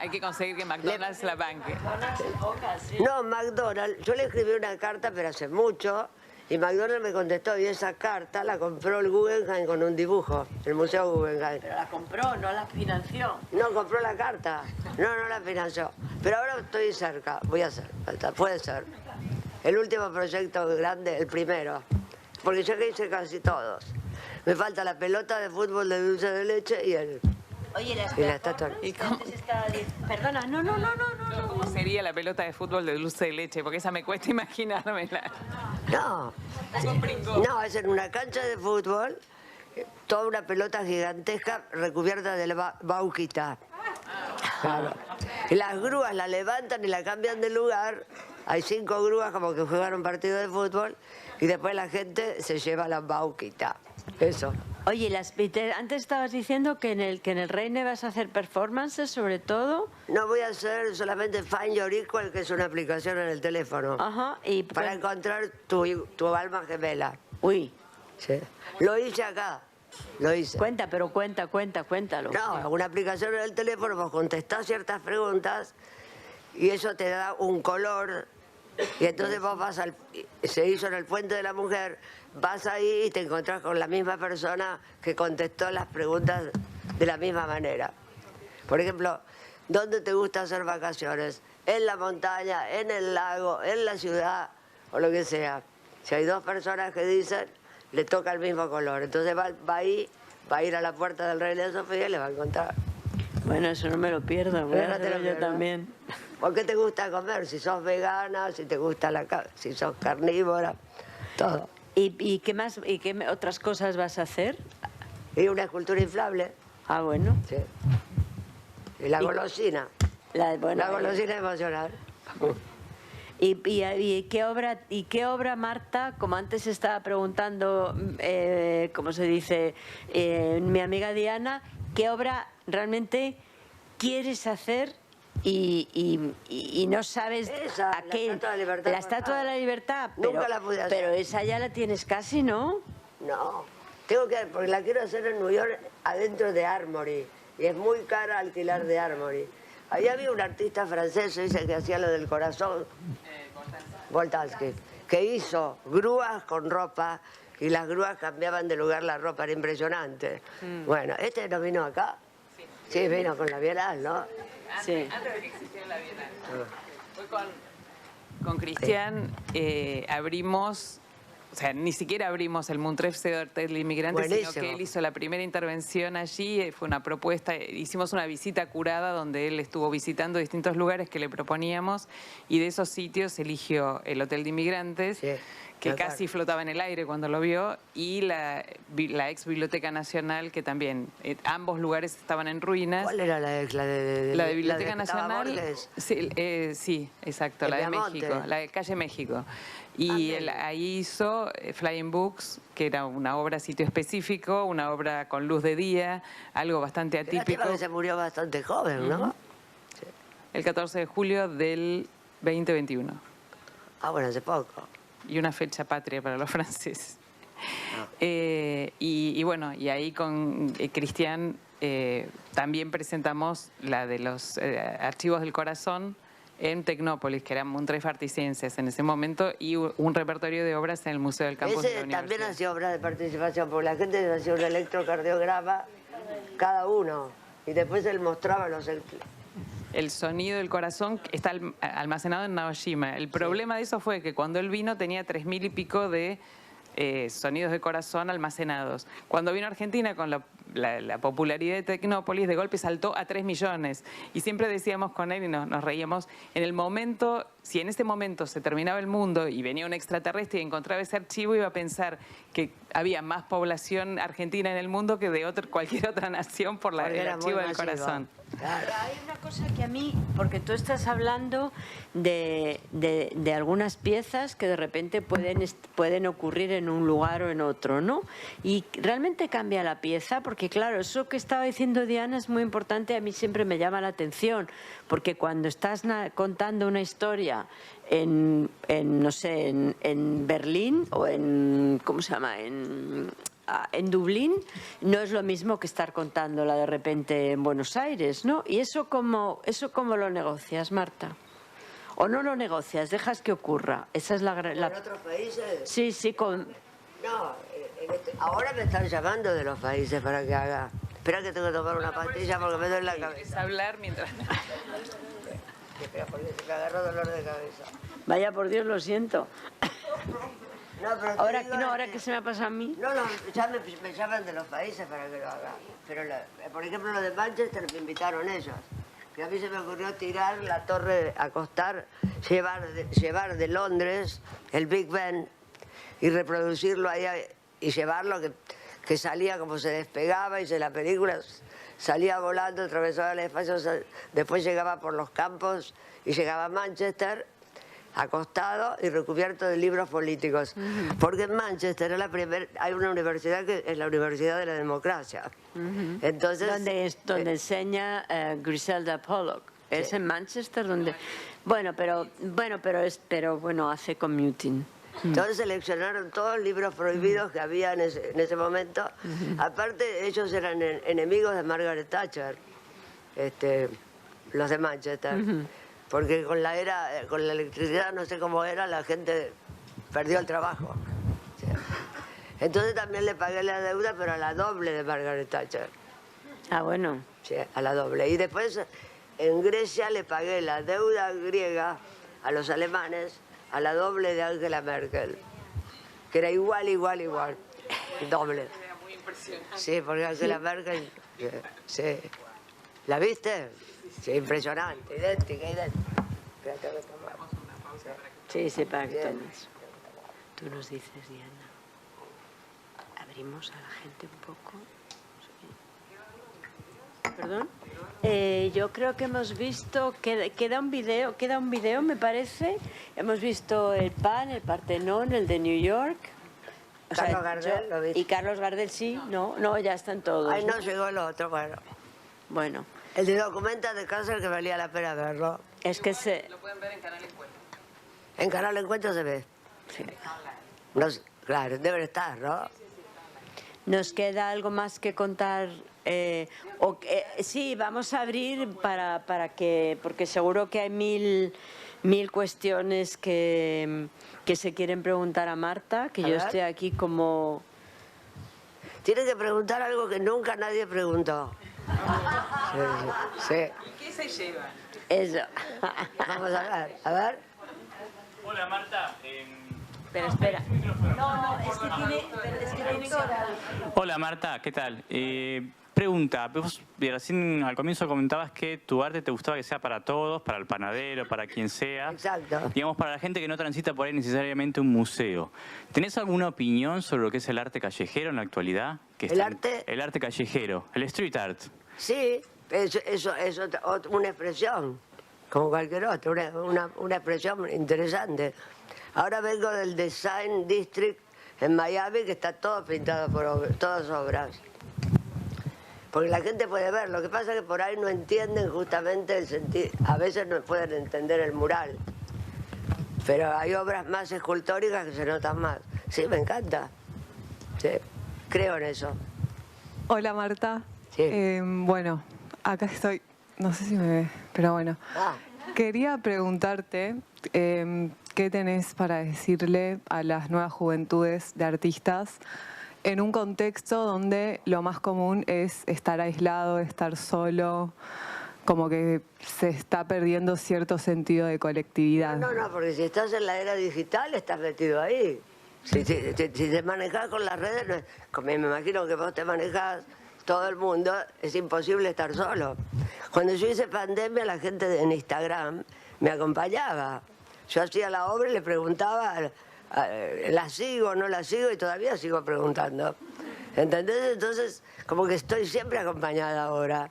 Hay que conseguir que McDonald's la banque. No, McDonald's, yo le escribí una carta, pero hace mucho, y McDonald's me contestó, y esa carta la compró el Guggenheim con un dibujo, el Museo Guggenheim. Pero la compró, no la financió. No, compró la carta, no la financió. Pero ahora estoy cerca, voy a hacer, puede ser. El último proyecto grande, el primero, porque yo que hice casi todos. Me falta la pelota de fútbol de dulce de leche y el... Oye, Y la estatua. ¿Y cómo? Perdona, no. ¿Cómo sería la pelota de fútbol de dulce de leche? Porque esa me cuesta imaginármela. No, no, es en una cancha de fútbol, toda una pelota gigantesca recubierta de bauquita. Claro. Y las grúas la levantan y la cambian de lugar. Hay 5 grúas como que juegan un partido de fútbol y después la gente se lleva la bauquita. Eso. Oye, antes estabas diciendo que en el Reine vas a hacer performances, sobre todo. No voy a hacer solamente Find Your Equal, que es una aplicación en el teléfono. Ajá, y Para encontrar tu alma gemela. Uy, Sí. Lo hice acá. Lo hice. Cuéntalo. No, una aplicación en el teléfono, vos contestás ciertas preguntas y eso te da un color. Y entonces vos vas se hizo en el Puente de la Mujer, vas ahí y te encontrás con la misma persona que contestó las preguntas de la misma manera. Por ejemplo, ¿dónde te gusta hacer vacaciones? ¿En la montaña, en el lago, en la ciudad o lo que sea? Si hay dos personas que dicen, le toca el mismo color. Entonces va a ir a la puerta del Reina Sofía y le va a encontrar. Bueno, eso no me lo pierdo, voy a hacerlo yo también. ¿Por qué te gusta comer? Si sos vegana, si te gusta si sos carnívora, todo. ¿Y qué más? ¿Y qué otras cosas vas a hacer? Y una escultura inflable. Ah, bueno. Sí. Y la golosina. La golosina emocional. ¿Y qué obra, Marta? Como antes estaba preguntando, ¿cómo se dice? Mi amiga Diana, ¿qué obra realmente quieres hacer y no sabes a qué? La Estatua de la Libertad. La Estatua de la Libertad. Nunca la pude hacer. Pero esa ya la tienes casi, ¿no? No. Porque la quiero hacer en New York, adentro de Armory. Y es muy cara alquilar de Armory. Ahí había un artista francés, dice que hacía lo del corazón, Boltanski, que hizo grúas con ropa y las grúas cambiaban de lugar la ropa, era impresionante. Bueno, este no vino acá. Sí, vino con la Bienal, ¿no? Sí. Antes de que existiera la Bienal. Fue con Cristian, abrimos... O sea, ni siquiera abrimos el Museo de Arte del Inmigrante, Buenísimo. sino que él hizo la primera intervención allí, fue una propuesta, hicimos una visita curada donde él estuvo visitando distintos lugares que le proponíamos y de esos sitios eligió el Hotel de Inmigrantes, Sí, que claro. casi flotaba en el aire cuando lo vio, y la ex Biblioteca Nacional, que también, ambos lugares estaban en ruinas. ¿Cuál era la ex? La de Biblioteca la que estaba Nacional, Borges? sí, exacto, En la de Viamonte. México, la de Calle México. Y él ahí hizo Flying Books, que era una obra sitio específico, una obra con luz de día, algo bastante atípico. Lástima que se murió bastante joven, ¿no? El 14 de julio del 2021. Ah, bueno, hace poco. Y una fecha patria para los franceses. Y bueno, y ahí con Cristian también presentamos la de los archivos del corazón en Tecnópolis, que eran Montref Articenses en ese momento, y un repertorio de obras en el Museo del Campus de la Ese Universidad. también hacía obras de participación, porque la gente hacía un electrocardiograma cada uno, y después él mostraba los... El sonido del corazón está almacenado en Naoshima. El problema de eso fue que cuando él vino tenía 3.000 y pico de sonidos de corazón almacenados. Cuando vino a Argentina con la popularidad de Tecnópolis, de golpe saltó a 3 millones. Y siempre decíamos con él y nos reíamos, en el momento, si en ese momento se terminaba el mundo y venía un extraterrestre y encontraba ese archivo, iba a pensar que había más población argentina en el mundo que de cualquier otra nación por el Era archivo muy del masivo. corazón. Claro. Pero hay una cosa que a mí, porque tú estás hablando de algunas piezas que de repente pueden ocurrir en un lugar o en otro, ¿no? Y realmente cambia la pieza, porque claro, eso que estaba diciendo Diana es muy importante, a mí siempre me llama la atención, porque cuando estás contando una historia en Berlín o en, ¿cómo se llama?, en Dublín, no es lo mismo que estar contándola de repente en Buenos Aires, ¿no? ¿Y eso cómo lo negocias, Marta? ¿O no lo negocias? ¿Dejas que ocurra? Esa es ¿En otros países? Sí, No, ahora me están llamando de los países para que haga... Espera que tengo que tomar una pastilla porque me duele la cabeza. Es hablar mientras... Espera, porque se me agarró dolor de cabeza. Vaya por Dios, lo siento. No, pero te Ahora digo que se me ha pasado a mí. No, ya me llaman de los países para que lo haga. Pero, por ejemplo, lo de Manchester me invitaron ellos. Que a mí se me ocurrió tirar la torre, acostar, llevar de Londres el Big Ben y reproducirlo ahí y llevarlo que salía como se despegaba y la película salía volando, atravesaba el espacio, después llegaba por los campos y llegaba a Manchester acostado y recubierto de libros políticos. Porque en Manchester hay una universidad que es la Universidad de la Democracia. Entonces, Donde enseña Griselda Pollock. Es en Manchester donde... Bueno, pero hace commuting. Entonces seleccionaron todos los libros prohibidos que había en ese momento. Aparte, ellos eran enemigos de Margaret Thatcher, los de Manchester. Porque con la electricidad, no sé cómo era, la gente perdió el trabajo. ¿Sí? Entonces también le pagué la deuda, pero a la doble de Margaret Thatcher. Ah, bueno. Sí, a la doble. Y después en Grecia le pagué la deuda griega a los alemanes a la doble de Angela Merkel. Que era igual. Doble. Sí, porque Angela Merkel... Sí. ¿La viste? Sí, impresionante, idéntica. Sí, para que tomes. Tú nos dices, Diana. Abrimos a la gente un poco. ¿Perdón? Yo creo que hemos visto, queda un video, me parece. Hemos visto el PAN, el Partenón, el de New York. Carlos Gardel, ¿lo viste? Y Carlos Gardel, sí, no, ya están todos. Ahí no llegó el otro, Bueno. El de Documentas de Cáncer, que valía la pena verlo. Es que Lo pueden ver en Canal Encuentro. En Canal Encuentro se ve. Sí. Claro, deben estar, ¿no? ¿Nos queda algo más que contar? Sí, vamos a abrir para que, porque seguro que hay mil cuestiones que se quieren preguntar a Marta, que yo estoy aquí como... Tiene que preguntar algo que nunca nadie preguntó. Sí. ¿Qué se llevan? Eso. Vamos a ver. Hola Marta. Espera. No, es que tiene que... Hola Marta, ¿qué tal? Pregunta, vos recién al comienzo comentabas que tu arte te gustaba que sea para todos, para el panadero, para quien sea. Exacto. Digamos, para la gente que no transita por ahí necesariamente un museo. ¿Tenés alguna opinión sobre lo que es el arte callejero en la actualidad? ¿El arte? El arte callejero, el street art. Sí, eso es una expresión, como cualquier otra, una expresión interesante. Ahora vengo del Design District en Miami, que está todo pintado por todas obras. Porque la gente puede ver, lo que pasa es que por ahí no entienden justamente el sentido, a veces no pueden entender el mural, pero hay obras más escultóricas que se notan más. Sí, me encanta, sí, creo en eso. Hola Marta. Sí. Bueno, acá estoy, no sé si me ve, pero bueno. Quería preguntarte qué tenés para decirle a las nuevas juventudes de artistas en un contexto donde lo más común es estar aislado, estar solo, como que se está perdiendo cierto sentido de colectividad. No, porque si estás en la era digital estás metido ahí. Si te manejas con las redes, como me imagino que vos te manejás, todo el mundo, es imposible estar solo. Cuando yo hice pandemia, la gente en Instagram me acompañaba. Yo hacía la obra y le preguntaba, ¿la sigo o no la sigo? Y todavía sigo preguntando. ¿Entendés? Entonces, como que estoy siempre acompañada ahora.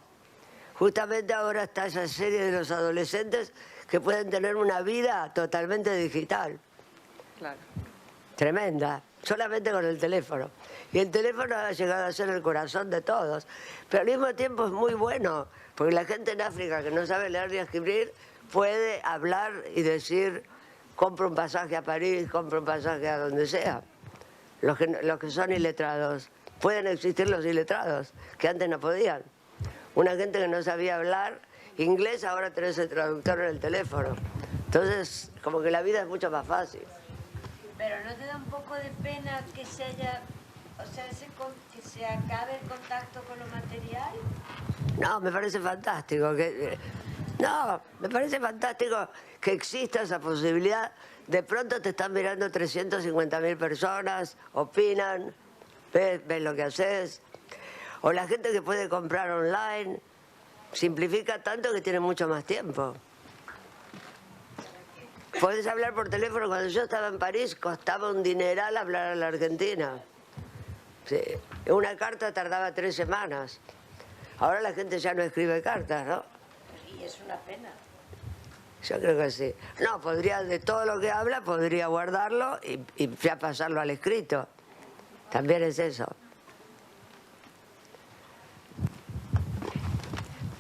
Justamente ahora está esa serie de los adolescentes que pueden tener una vida totalmente digital. Claro. Tremenda, solamente con el teléfono. Y el teléfono ha llegado a ser el corazón de todos. Pero al mismo tiempo es muy bueno, porque la gente en África que no sabe leer ni escribir puede hablar y decir, compro un pasaje a París, compro un pasaje a donde sea. Los que son iletrados. Pueden existir los iletrados, que antes no podían. Una gente que no sabía hablar inglés, ahora tenés el traductor en el teléfono. Entonces, como que la vida es mucho más fácil. Pero ¿no te da un poco de pena que se haya, que se acabe el contacto con lo material? No, me parece fantástico me parece fantástico que exista esa posibilidad. De pronto te están mirando 350.000 personas, opinan, ves lo que haces. O la gente que puede comprar online, simplifica tanto que tiene mucho más tiempo. Podés hablar por teléfono. Cuando yo estaba en París costaba un dineral hablar a la Argentina. Sí. Una carta tardaba 3 semanas. Ahora la gente ya no escribe cartas, ¿no? Y es una pena. Yo creo que sí. No, de todo lo que habla, podría guardarlo y ya pasarlo al escrito. También es eso.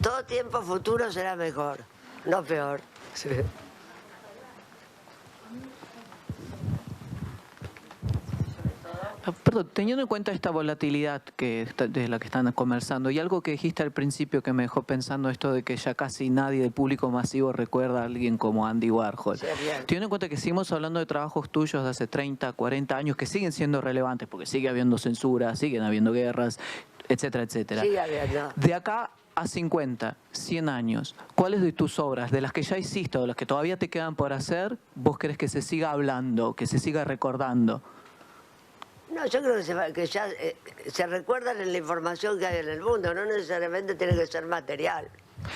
Todo tiempo futuro será mejor, no peor. Sí. Perdón, teniendo en cuenta esta volatilidad de la que están conversando, y algo que dijiste al principio que me dejó pensando esto de que ya casi nadie del público masivo recuerda a alguien como Andy Warhol. Sí, teniendo en cuenta que seguimos hablando de trabajos tuyos de hace 30, 40 años que siguen siendo relevantes porque sigue habiendo censura, siguen habiendo guerras, etcétera, etcétera. Sigue habiendo. De acá a 50, 100 años, ¿cuáles de tus obras, de las que ya hiciste o de las que todavía te quedan por hacer, vos querés que se siga hablando, que se siga recordando? No, yo creo que ya se recuerdan en la información que hay en el mundo, no necesariamente tiene que ser material.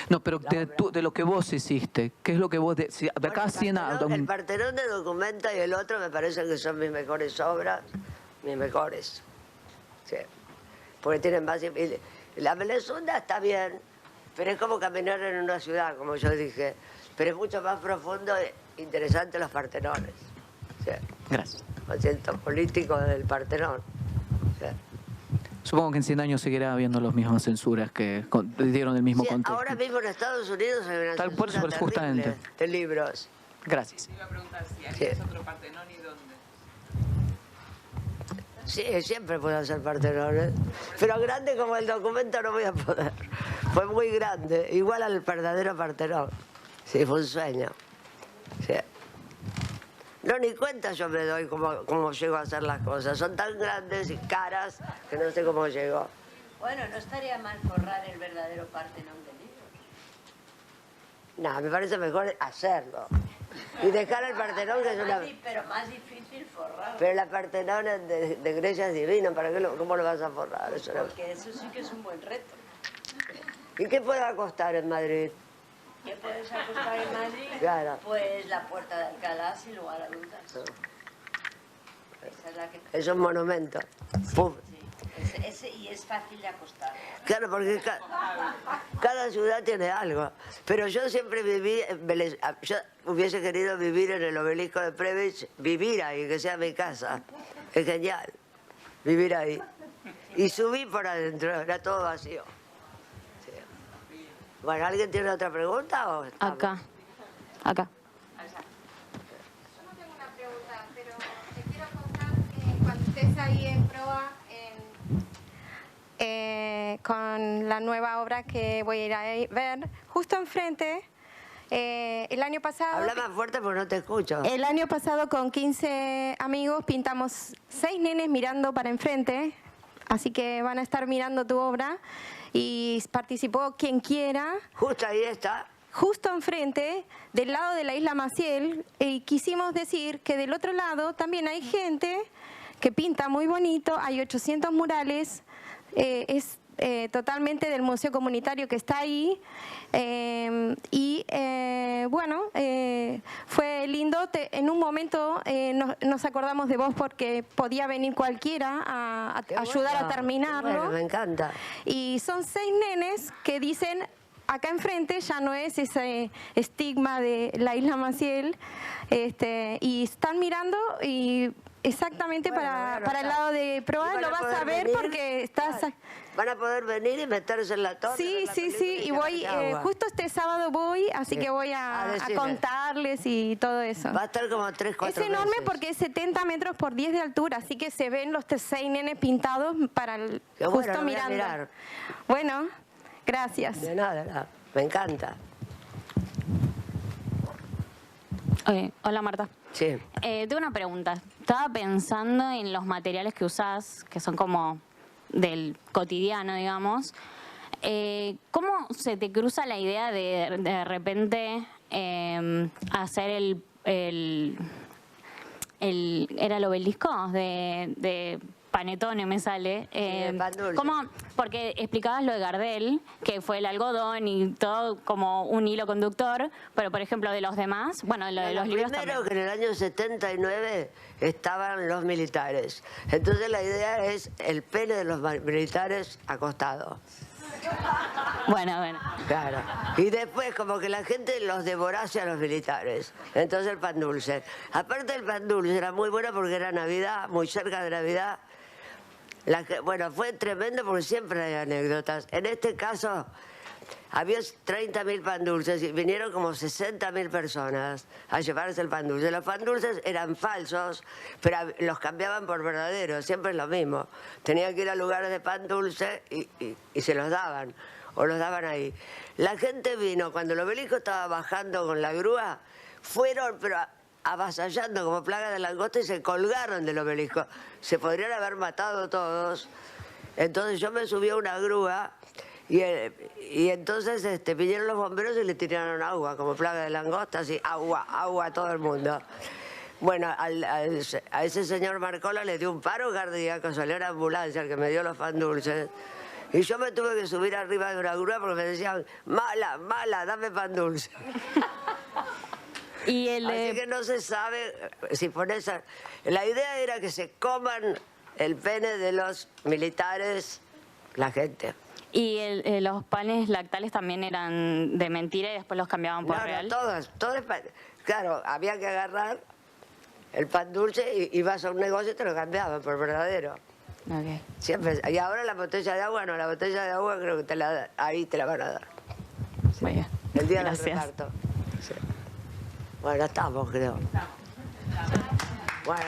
No, pero de lo que vos hiciste, ¿qué es lo que vos... de acá a 100 años... El Partenón de Documenta y el otro me parecen que son mis mejores obras, mis mejores. Sí. Porque tienen más... La Melesunda está bien, pero es como caminar en una ciudad, como yo dije. Pero es mucho más profundo e interesante los Partenones. Sí. Gracias. Concierto político del Partenón. Sí. Supongo que en 100 años seguirá habiendo las mismas censuras que dieron el mismo Sí, contexto. ahora mismo en Estados Unidos hay una Tal por eso, censura justamente. terrible de libros. Gracias. Iba a preguntar si harías otro Partenón y dónde. Sí, siempre puedo hacer Partenones. Pero grande como el Documento no voy a poder. Fue muy grande, igual al verdadero Partenón. Sí, fue un sueño. Sí. No, ni cuenta yo me doy cómo llego a hacer las cosas. Son tan grandes y caras que no sé cómo llego. Bueno, no estaría mal forrar el verdadero Partenón de libros. No, me parece mejor hacerlo. Y dejar el Partenón, que es una... Pero más difícil forrar. Pero la Partenón de Grecia es divino, ¿para qué cómo lo vas a forrar? Eso no... Porque eso sí que es un buen reto. ¿Y qué puede costar en Madrid? ¿Qué puedes apostar en Madrid? Claro. Pues la Puerta de Alcalá, sin lugar a dudas. Esa es la que... Es un monumento. Pum. Sí. Y es fácil de acostar. Claro, porque cada ciudad tiene algo. Pero yo siempre viví, yo hubiese querido vivir en el obelisco de Previch, vivir ahí, que sea mi casa. Es genial, vivir ahí. Y subí por adentro, era todo vacío. Sí. Bueno, ¿alguien tiene otra pregunta? ¿O estamos? Acá. Yo no tengo una pregunta, pero te quiero contar que cuando estés ahí en proa, con la nueva obra que voy a ir a ver, justo enfrente, el año pasado... Habla más fuerte porque no te escucho. El año pasado con 15 amigos pintamos 6 nenes mirando para enfrente, así que van a estar mirando tu obra y participó quien quiera. Justo ahí está. Justo enfrente, del lado de la isla Maciel, y quisimos decir que del otro lado también hay gente que pinta muy bonito, hay 800 murales, es totalmente del museo comunitario que está ahí, bueno, fue lindo. En un momento nos acordamos de vos porque podía venir cualquiera a ayudar a terminarlo. Bueno, me encanta. Y son 6 nenes que dicen... Acá enfrente ya no es ese estigma de la isla Maciel, y están mirando y exactamente para el lado de proa lo vas a ver venir, porque estás... Van a poder venir y meterse en la torre. Sí, y voy, justo este sábado voy, así que voy a contarles y todo eso. Va a estar como 3, 4 Es enorme meses. porque es 70 metros por 10 de altura, así que se ven los 6 nenes pintados para Qué bueno, justo lo voy a mirando. mirar. Bueno, gracias. De nada, me encanta. Hola Marta. Sí. Tengo una pregunta. Estaba pensando en los materiales que usás, que son como del cotidiano, digamos. ¿Cómo se te cruza la idea de repente hacer era el obelisco de Panetone me sale. pan dulce. ¿Cómo? Porque explicabas lo de Gardel, que fue el algodón y todo como un hilo conductor, pero por ejemplo de los demás, bueno, lo de los libros Primero también. que en el año 79 estaban los militares. Entonces la idea es el pene de los militares acostado. Bueno. Claro. Y después como que la gente los devorase a los militares. Entonces el pan dulce. Aparte el pan dulce era muy bueno porque era Navidad, muy cerca de Navidad. Bueno, fue tremendo porque siempre hay anécdotas. En este caso, había 30.000 pan dulces y vinieron como 60.000 personas a llevarse el pan dulce. Los pan dulces eran falsos, pero los cambiaban por verdaderos, siempre es lo mismo. Tenían que ir a lugares de pan dulce y se los daban, o los daban ahí. La gente vino, cuando el obelisco estaba bajando con la grúa, fueron pero avasallando como plaga de langosta y se colgaron del obelisco. Se podrían haber matado todos. Entonces yo me subí a una grúa y entonces vinieron los bomberos y le tiraron agua, como plaga de langostas, y agua a todo el mundo. Bueno, a ese señor Marcola le dio un paro cardíaco, salió la ambulancia, el que me dio los pan dulces. Y yo me tuve que subir arriba de una grúa porque me decían, mala, dame pan dulce. Y Así que no se sabe si pones... La idea era que se coman el pene de los militares, la gente. ¿Y los panes lactales también eran de mentira y después los cambiaban por real? No, todos. Claro, había que agarrar el pan dulce y ibas a un negocio y te lo cambiaban por verdadero. Okay. Siempre. Y ahora la botella de agua, no, la botella de agua creo que ahí te la van a dar. Sí. Muy bien. El día del Gracias. reparto. Sí. Bueno, estamos, creo. Bueno.